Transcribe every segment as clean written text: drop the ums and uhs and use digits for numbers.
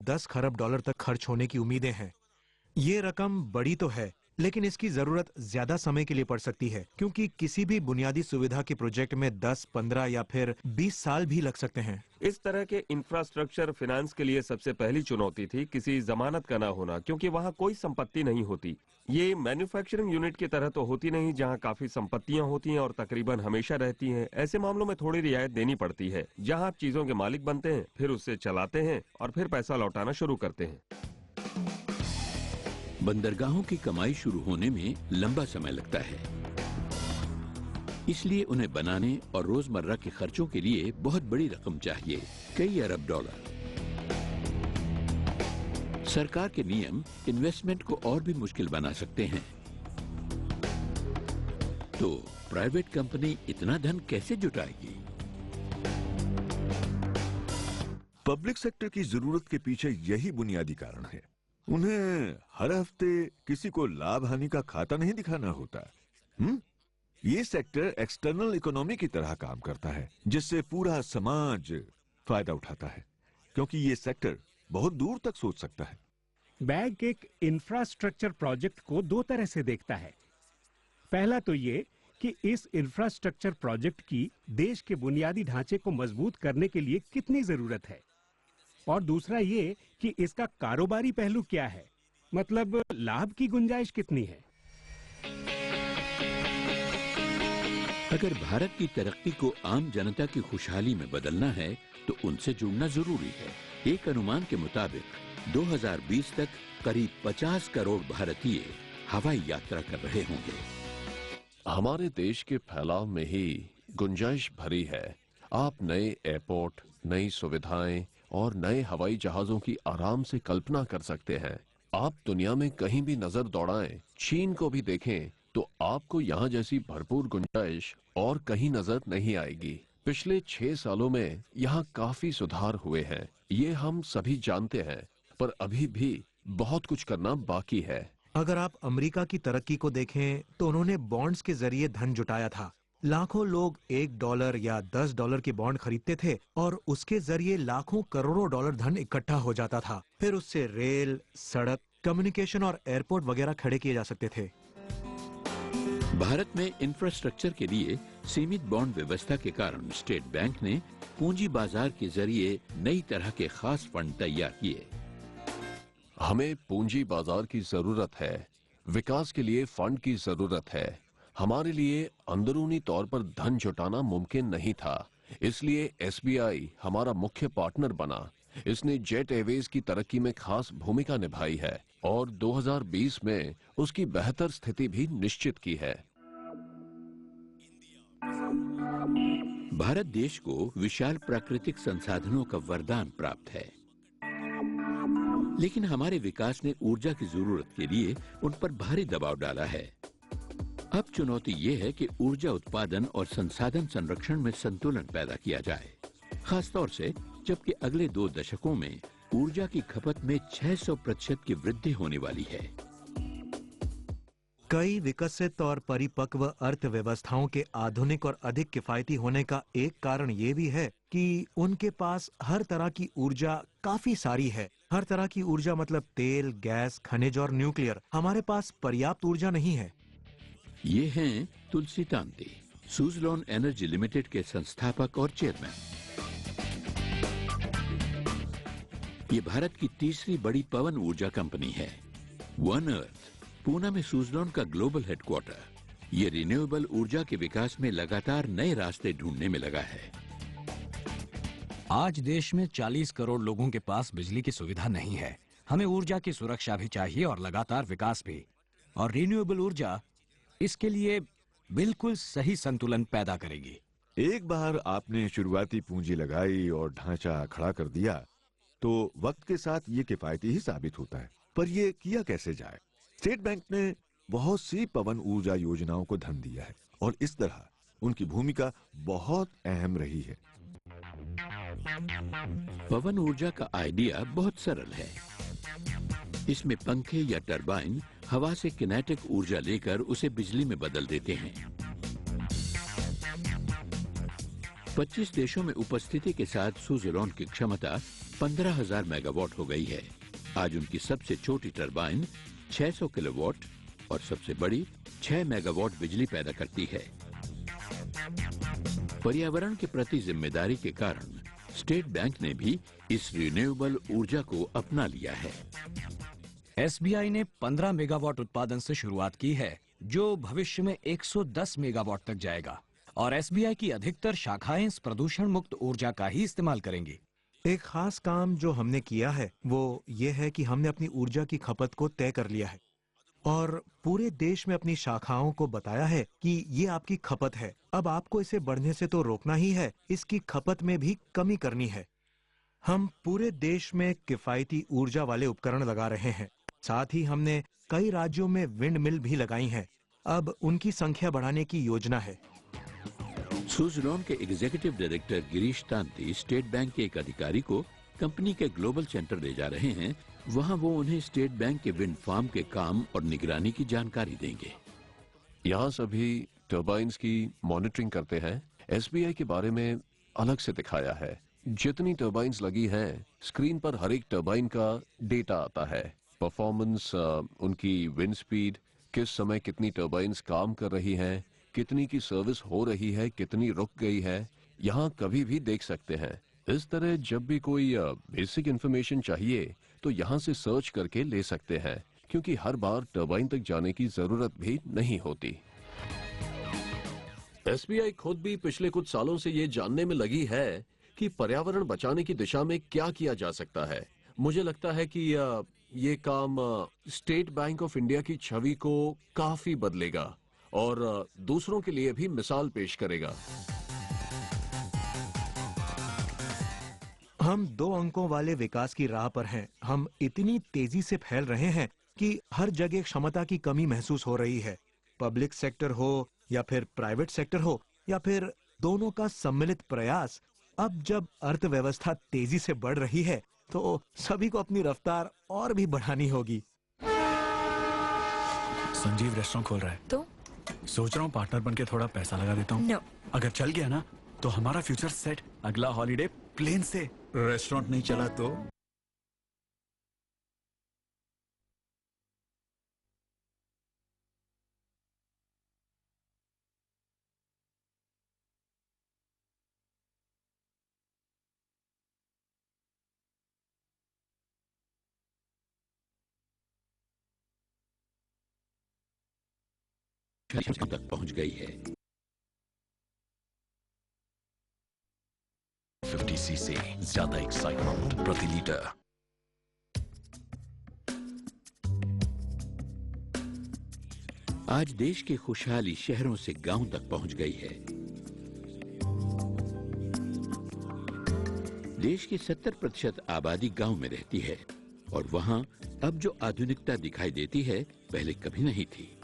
10 खरब डॉलर तक खर्च होने की उम्मीदें हैं। ये रकम बड़ी तो है, लेकिन इसकी जरूरत ज्यादा समय के लिए पड़ सकती है, क्योंकि किसी भी बुनियादी सुविधा के प्रोजेक्ट में 10, 15 या फिर 20 साल भी लग सकते हैं। इस तरह के इंफ्रास्ट्रक्चर फाइनेंस के लिए सबसे पहली चुनौती थी किसी जमानत का ना होना, क्योंकि वहाँ कोई संपत्ति नहीं होती। ये मैन्युफैक्चरिंग यूनिट की तरह तो होती नहीं, जहाँ काफी संपत्तियां होती हैं और तकरीबन हमेशा रहती हैं। ऐसे मामलों में थोड़ी रियायत देनी पड़ती है, जहाँ आप चीजों के मालिक बनते हैं, फिर उससे चलाते हैं और फिर पैसा लौटाना शुरू करते हैं। बंदरगाहों की कमाई शुरू होने में लंबा समय लगता है, इसलिए उन्हें बनाने और रोजमर्रा के खर्चों के लिए बहुत बड़ी रकम चाहिए, कई अरब डॉलर। सरकार के नियम इन्वेस्टमेंट को और भी मुश्किल बना सकते हैं। तो प्राइवेट कंपनी इतना धन कैसे जुटाएगी? पब्लिक सेक्टर की जरूरत के पीछे यही बुनियादी कारण है। उन्हें हर हफ्ते किसी को लाभ हानि का खाता नहीं दिखाना होता। ये सेक्टर एक्सटर्नल इकोनॉमी की तरह काम करता है, जिससे पूरा समाज फायदा उठाता है, क्योंकि ये सेक्टर बहुत दूर तक सोच सकता है। बैंक एक इंफ्रास्ट्रक्चर प्रोजेक्ट को दो तरह से देखता है। पहला तो ये कि इस इंफ्रास्ट्रक्चर प्रोजेक्ट की देश के बुनियादी ढांचे को मजबूत करने के लिए कितनी जरूरत है, और दूसरा ये कि इसका कारोबारी पहलू क्या है, मतलब लाभ की गुंजाइश कितनी है। अगर भारत की तरक्की को आम जनता की खुशहाली में बदलना है तो उनसे जुड़ना जरूरी है। एक अनुमान के मुताबिक 2020 तक करीब 50 करोड़ भारतीय हवाई यात्रा कर रहे होंगे। हमारे देश के फैलाव में ही गुंजाइश भरी है। आप नए एयरपोर्ट, नई सुविधाएं और नए हवाई जहाजों की आराम से कल्पना कर सकते हैं। आप दुनिया में कहीं भी नजर दौड़ाएं, चीन को भी देखें, तो आपको यहाँ जैसी भरपूर गुंजाइश और कहीं नजर नहीं आएगी। पिछले 6 सालों में यहाँ काफी सुधार हुए हैं, ये हम सभी जानते हैं, पर अभी भी बहुत कुछ करना बाकी है। अगर आप अमेरिका की तरक्की को देखें तो उन्होंने बॉन्ड्स के जरिए धन जुटाया था। लाखों लोग $1 या $10 के बॉन्ड खरीदते थे और उसके जरिए लाखों करोड़ों डॉलर धन इकट्ठा हो जाता था। फिर उससे रेल, सड़क, कम्युनिकेशन और एयरपोर्ट वगैरह खड़े किए जा सकते थे। भारत में इंफ्रास्ट्रक्चर के लिए सीमित बॉन्ड व्यवस्था के कारण स्टेट बैंक ने पूंजी बाजार के जरिए नई तरह के खास फंड तैयार किए। हमें पूंजी बाजार की जरूरत है, विकास के लिए फंड की जरूरत है। हमारे लिए अंदरूनी तौर पर धन जुटाना मुमकिन नहीं था, इसलिए एसबीआई हमारा मुख्य पार्टनर बना। इसने जेट एयरवेज की तरक्की में खास भूमिका निभाई है और 2020 में उसकी बेहतर स्थिति भी निश्चित की है। भारत देश को विशाल प्राकृतिक संसाधनों का वरदान प्राप्त है, लेकिन हमारे विकास ने ऊर्जा की जरूरत के लिए उन पर भारी दबाव डाला है। अब चुनौती ये है कि ऊर्जा उत्पादन और संसाधन संरक्षण में संतुलन पैदा किया जाए, खासतौर से जबकि अगले 2 दशकों में ऊर्जा की खपत में 600% की वृद्धि होने वाली है। कई विकसित और परिपक्व अर्थव्यवस्थाओं के आधुनिक और अधिक किफायती होने का एक कारण ये भी है कि उनके पास हर तरह की ऊर्जा काफी सारी है। हर तरह की ऊर्जा मतलब तेल, गैस, खनिज और न्यूक्लियर। हमारे पास पर्याप्त ऊर्जा नहीं है। ये हैं तुलसी तांती, सुजलॉन एनर्जी लिमिटेड के संस्थापक और चेयरमैन। ये भारत की तीसरी बड़ी पवन ऊर्जा कंपनी है। वन अर्थ पूना में सुजलॉन का ग्लोबल हेडक्वार्टर। ये रिन्यूएबल ऊर्जा के विकास में लगातार नए रास्ते ढूंढने में लगा है। आज देश में 40 करोड़ लोगों के पास बिजली की सुविधा नहीं है। हमें ऊर्जा की सुरक्षा भी चाहिए और लगातार विकास भी, और रिन्यूएबल ऊर्जा इसके लिए बिल्कुल सही संतुलन पैदा करेगी। एक बार आपने शुरुआती पूंजी लगाई और ढांचा खड़ा कर दिया तो वक्त के साथ ये किफायती ही साबित होता है। पर ये किया कैसे जाए? स्टेट बैंक ने बहुत सी पवन ऊर्जा योजनाओं को धन दिया है और इस तरह उनकी भूमिका बहुत अहम रही है। पवन ऊर्जा का आइडिया बहुत सरल है। इसमें पंखे या टरबाइन हवा से किनेटिक ऊर्जा लेकर उसे बिजली में बदल देते हैं। 25 देशों में उपस्थिति के साथ सुज़लोन की क्षमता 15,000 मेगावाट हो गई है। आज उनकी सबसे छोटी टरबाइन 600 किलोवाट और सबसे बड़ी 6 मेगावाट बिजली पैदा करती है। पर्यावरण के प्रति जिम्मेदारी के कारण स्टेट बैंक ने भी इस रिन्यूएबल ऊर्जा को अपना लिया है। एसबीआई ने 15 मेगावाट उत्पादन से शुरुआत की है, जो भविष्य में 110 मेगावाट तक जाएगा, और एसबीआई की अधिकतर शाखाएं इस प्रदूषण मुक्त ऊर्जा का ही इस्तेमाल करेंगी। एक खास काम जो हमने किया है वो ये है कि हमने अपनी ऊर्जा की खपत को तय कर लिया है और पूरे देश में अपनी शाखाओं को बताया है कि ये आपकी खपत है। अब आपको इसे बढ़ने से तो रोकना ही है, इसकी खपत में भी कमी करनी है। हम पूरे देश में किफायती ऊर्जा वाले उपकरण लगा रहे हैं। साथ ही हमने कई राज्यों में विंड मिल भी लगाई हैं। अब उनकी संख्या बढ़ाने की योजना है। सुज़लोन के executive director Girish Tanti state bank के एक अधिकारी को कंपनी के ग्लोबल सेंटर ले जा रहे हैं। वहां वो उन्हें स्टेट बैंक के विंड फार्म के काम और निगरानी की जानकारी देंगे। यहाँ सभी टर्बाइन्स की मॉनिटरिंग करते हैं। एसबीआई के बारे में अलग से दिखाया है। जितनी टर्बाइन्स लगी हैं, स्क्रीन पर हर एक टर्बाइन का डेटा आता है। परफॉर्मेंस, उनकी विंड स्पीड, किस समय कितनी टर्बाइन्स काम कर रही हैं, कितनी की सर्विस हो रही है, कितनी रुक गई है, यहाँ कभी भी देख सकते हैं। इस तरह जब भी कोई बेसिक इंफॉर्मेशन चाहिए तो यहाँ से सर्च करके ले सकते हैं, क्योंकि हर बार टर्बाइन तक जाने की जरूरत भी नहीं होती। एसबीआई खुद भी पिछले कुछ सालों से ये जानने में लगी है कि पर्यावरण बचाने की दिशा में क्या किया जा सकता है। मुझे लगता है कि ये काम स्टेट बैंक ऑफ इंडिया की छवि को काफी बदलेगा और दूसरों के लिए भी मिसाल पेश करेगा। हम 2 अंकों वाले विकास की राह पर हैं। हम इतनी तेजी से फैल रहे हैं कि हर जगह क्षमता की कमी महसूस हो रही है। पब्लिक सेक्टर हो या फिर प्राइवेट सेक्टर हो या फिर दोनों का सम्मिलित प्रयास। अब जब अर्थव्यवस्था तेजी से बढ़ रही है तो सभी को अपनी रफ्तार और भी बढ़ानी होगी। संजीव रेस्टोरेंट खोल रहा है, तो सोच रहा हूँ पार्टनर बनके थोड़ा पैसा लगा देता हूँ। No. अगर चल गया ना तो हमारा फ्यूचर सेट। अगला हॉलीडे प्लेन से। रेस्टोरेंट नहीं चला तो तक पहुंच गई है। 50 सीसी ज्यादा एक्साइटमेंट प्रति लीटर। आज देश के खुशहाली शहरों से गांव तक पहुंच गई है। देश की 70% आबादी गांव में रहती है और वहां अब जो आधुनिकता दिखाई देती है पहले कभी नहीं थी।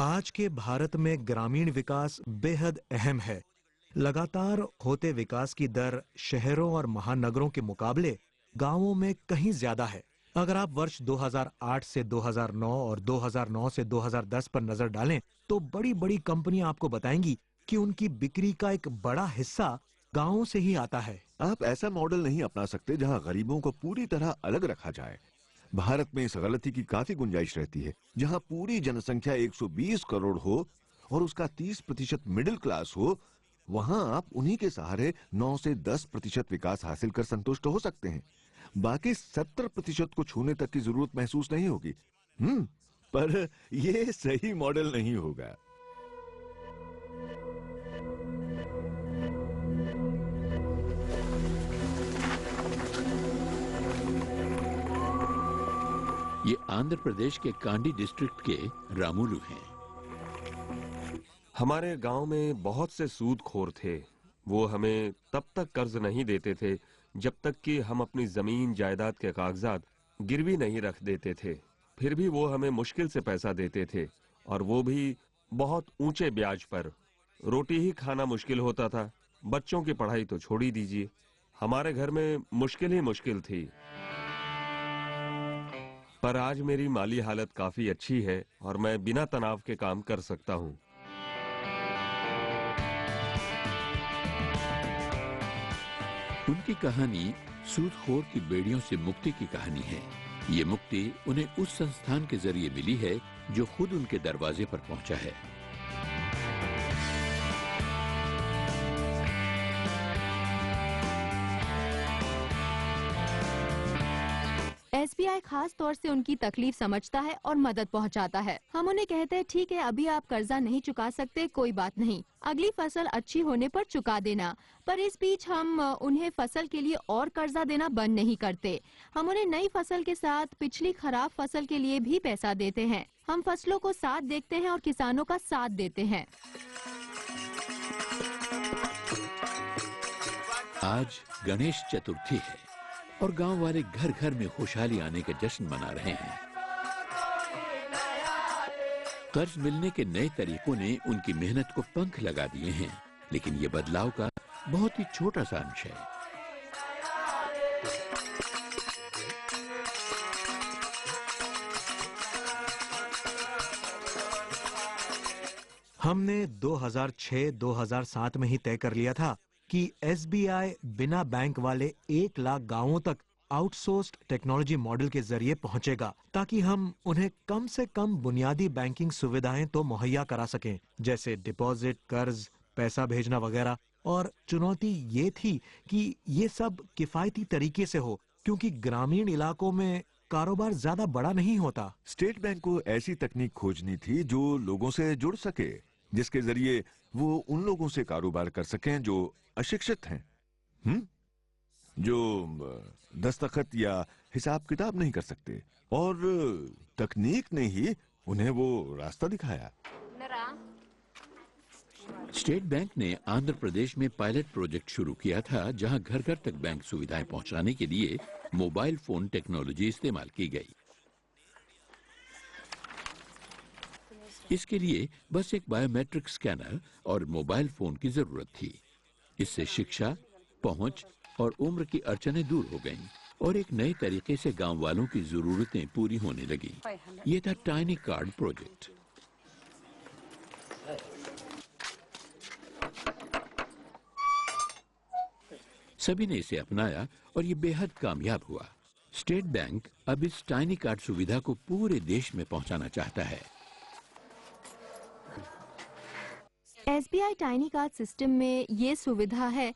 आज के भारत में ग्रामीण विकास बेहद अहम है। लगातार होते विकास की दर शहरों और महानगरों के मुकाबले गांवों में कहीं ज्यादा है। अगर आप वर्ष 2008 से 2009 और 2009 से 2010 पर नजर डालें तो बड़ी बड़ी कंपनियां आपको बताएंगी कि उनकी बिक्री का एक बड़ा हिस्सा गांवों से ही आता है। आप ऐसा मॉडल नहीं अपना सकते जहां गरीबों को पूरी तरह अलग रखा जाए। भारत में इस गलती की काफी गुंजाइश रहती है। जहां पूरी जनसंख्या 120 करोड़ हो और उसका 30% मिडिल क्लास हो, वहां आप उन्हीं के सहारे 9 से 10% विकास हासिल कर संतुष्ट हो सकते हैं। बाकी 70% को छूने तक की जरूरत महसूस नहीं होगी। पर यह सही मॉडल नहीं होगा। ये आंध्र प्रदेश के कांडी डिस्ट्रिक्ट के रामुलु हैं। हमारे गांव में बहुत से सूदखोर थे। वो हमें तब तक कर्ज नहीं देते थे जब तक कि हम अपनी जमीन जायदाद के कागजात गिरवी नहीं रख देते थे। फिर भी वो हमें मुश्किल से पैसा देते थे और वो भी बहुत ऊंचे ब्याज पर। रोटी ही खाना मुश्किल होता था। बच्चों की पढ़ाई तो छोड़ ही दीजिए। हमारे घर में मुश्किल ही मुश्किल थी। पर आज मेरी माली हालत काफी अच्छी है और मैं बिना तनाव के काम कर सकता हूँ। उनकी कहानी सूदखोर की बेड़ियों से मुक्ति की कहानी है। ये मुक्ति उन्हें उस संस्थान के जरिए मिली है जो खुद उनके दरवाजे पर पहुंचा है। SBI खास तौर से उनकी तकलीफ समझता है और मदद पहुंचाता है। हम उन्हें कहते हैं, ठीक है, अभी आप कर्जा नहीं चुका सकते, कोई बात नहीं, अगली फसल अच्छी होने पर चुका देना। पर इस बीच हम उन्हें फसल के लिए और कर्जा देना बंद नहीं करते। हम उन्हें नई फसल के साथ पिछली खराब फसल के लिए भी पैसा देते हैं। हम फसलों को साथ देखते हैं और किसानों का साथ देते हैं। आज गणेश चतुर्थी है और गांव वाले घर घर में खुशहाली आने का जश्न मना रहे हैं। कर्ज मिलने के नए तरीकों ने उनकी मेहनत को पंख लगा दिए हैं, लेकिन ये बदलाव का बहुत ही छोटा सा अंश है। हमने 2006-2007 में ही तय कर लिया था कि SBI बिना बैंक वाले 1 लाख गांवों तक आउटसोर्स्ड टेक्नोलॉजी मॉडल के जरिए पहुंचेगा, ताकि हम उन्हें कम से कम बुनियादी बैंकिंग सुविधाएं तो मुहैया करा सकें, जैसे डिपॉजिट, कर्ज, पैसा भेजना वगैरह। और चुनौती ये थी कि ये सब किफायती तरीके से हो, क्योंकि ग्रामीण इलाकों में कारोबार ज्यादा बड़ा नहीं होता। स्टेट बैंक को ऐसी तकनीक खोजनी थी जो लोगों से जुड़ सके, जिसके जरिए वो उन लोगों से कारोबार कर सकें जो अशिक्षित हैं, जो दस्तखत या हिसाब किताब नहीं कर सकते। और तकनीक ने ही उन्हें वो रास्ता दिखाया। स्टेट बैंक ने आंध्र प्रदेश में पायलट प्रोजेक्ट शुरू किया था, जहां घर घर तक बैंक सुविधाएं पहुंचाने के लिए मोबाइल फोन टेक्नोलॉजी इस्तेमाल की गई। इसके लिए बस एक बायोमेट्रिक स्कैनर और मोबाइल फोन की जरूरत थी। इससे शिक्षा, पहुंच और उम्र की अड़चनें दूर हो गईं और एक नए तरीके से गांव वालों की जरूरतें पूरी होने लगी। ये था टाइनी कार्ड प्रोजेक्ट। सभी ने इसे अपनाया और ये बेहद कामयाब हुआ। स्टेट बैंक अब इस टाइनी कार्ड सुविधा को पूरे देश में पहुंचाना चाहता है। SBI टाइनी कार्ड सिस्टम में ये सुविधा है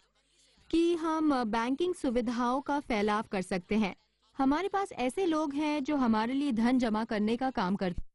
कि हम बैंकिंग सुविधाओं का फैलाव कर सकते हैं। हमारे पास ऐसे लोग हैं जो हमारे लिए धन जमा करने का काम करते हैं।